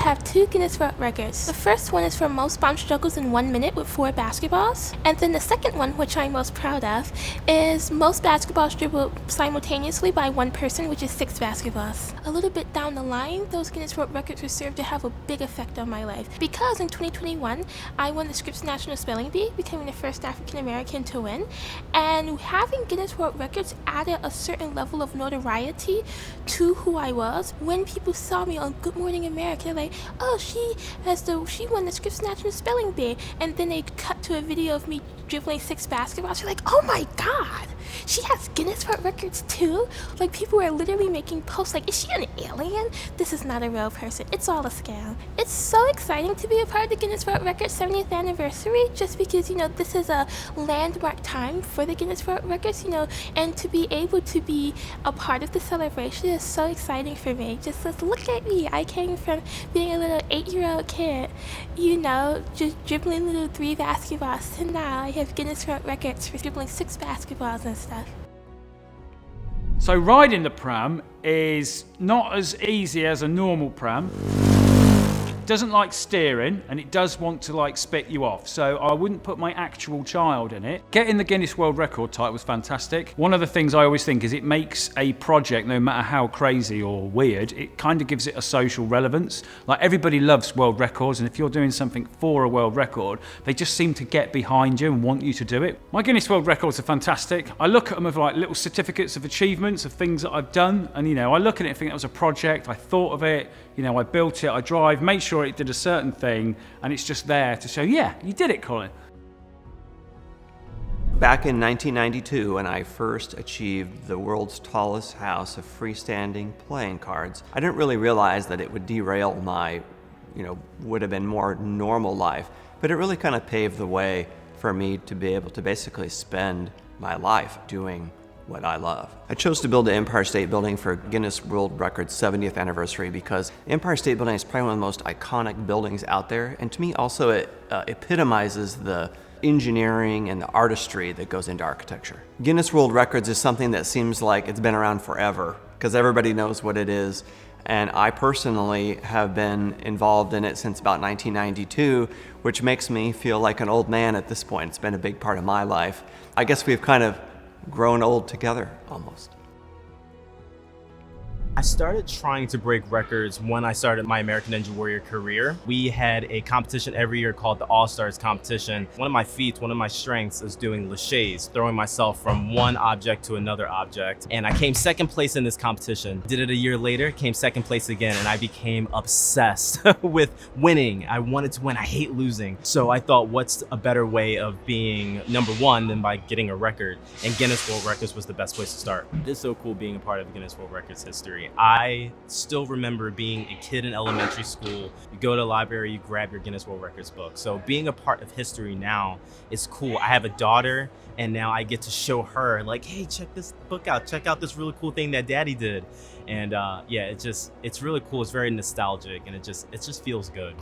have 2 Guinness World Records. The first one is for most bounce juggles in 1 minute with 4 basketballs. And then the second one, which I'm most proud of, is most basketballs dribbled simultaneously by one person, which is 6 basketballs. A little bit down the line, those Guinness World Records were served to have a big effect on my life. Because in 2021, I won the Scripps National Spelling Bee, becoming the first African American to win. And having Guinness World Records added a certain level of notoriety to who I was. When people saw me on Good Morning America, they're like, oh, she won the Scripps National Spelling Bee. And then they cut to a video of me dribbling 6 basketballs. You're like, oh my God, she has Guinness World Records too? Like, people are literally making posts like, is she an alien? This is not a real person. It's all a scam. It's so exciting to be a part of the Guinness World Records 70th anniversary, just because, this is a landmark time for the Guinness World Records, and to be able to be a part of the celebration is so exciting for me. Just look at me. I came from being a little 8-year-old kid, just dribbling little 3 basketballs, to now I have Guinness World Records for dribbling 6 basketballs and stuff. So riding the pram is not as easy as a normal pram. It doesn't like steering, and it does want to spit you off. So I wouldn't put my actual child in it. Getting the Guinness World Record title was fantastic. One of the things I always think is it makes a project, no matter how crazy or weird, it kind of gives it a social relevance. Everybody loves world records, and if you're doing something for a world record, they just seem to get behind you and want you to do it. My Guinness World Records are fantastic. I look at them as little certificates of achievements of things that I've done, and I look at it and think that was a project, I thought of it, I built it, I drive, made sure it did a certain thing, and it's just there to show, yeah, you did it, Colin. Back in 1992, when I first achieved the world's tallest house of freestanding playing cards, I didn't really realize that it would derail my, would have been more normal life, but it really kind of paved the way for me to be able to basically spend my life doing what I love. I chose to build the Empire State Building for Guinness World Records 70th anniversary because Empire State Building is probably one of the most iconic buildings out there, and to me also it epitomizes the engineering and the artistry that goes into architecture. Guinness World Records is something that seems like it's been around forever because everybody knows what it is, and I personally have been involved in it since about 1992, which makes me feel like an old man at this point. It's been a big part of my life. I guess we've kind of grown old together, almost. I started trying to break records when I started my American Ninja Warrior career. We had a competition every year called the All-Stars competition. One of my feats, one of my strengths is doing laches, throwing myself from one object to another object. And I came second place in this competition. Did it a year later, came second place again, and I became obsessed with winning. I wanted to win, I hate losing. So I thought, what's a better way of being number one than by getting a record? And Guinness World Records was the best place to start. It's so cool being a part of Guinness World Records history. I still remember being a kid in elementary school. You go to the library, you grab your Guinness World Records book. So being a part of history now is cool. I have a daughter, and now I get to show her, hey, check this book out. Check out this really cool thing that Daddy did. And yeah, it's really cool. It's very nostalgic, and it just feels good.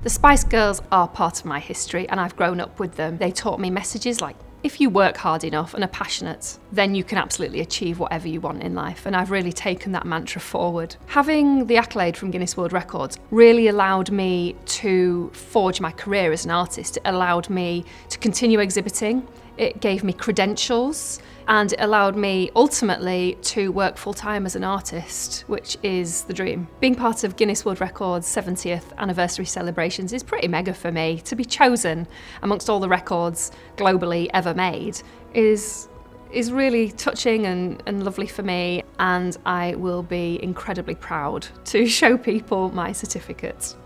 The Spice Girls are part of my history, and I've grown up with them. They taught me messages like, if you work hard enough and are passionate, then you can absolutely achieve whatever you want in life. And I've really taken that mantra forward. Having the accolade from Guinness World Records really allowed me to forge my career as an artist. It allowed me to continue exhibiting. It gave me credentials, and it allowed me ultimately to work full-time as an artist, which is the dream. Being part of Guinness World Records 70th anniversary celebrations is pretty mega for me. To be chosen amongst all the records globally ever made is really touching and lovely for me, and I will be incredibly proud to show people my certificates.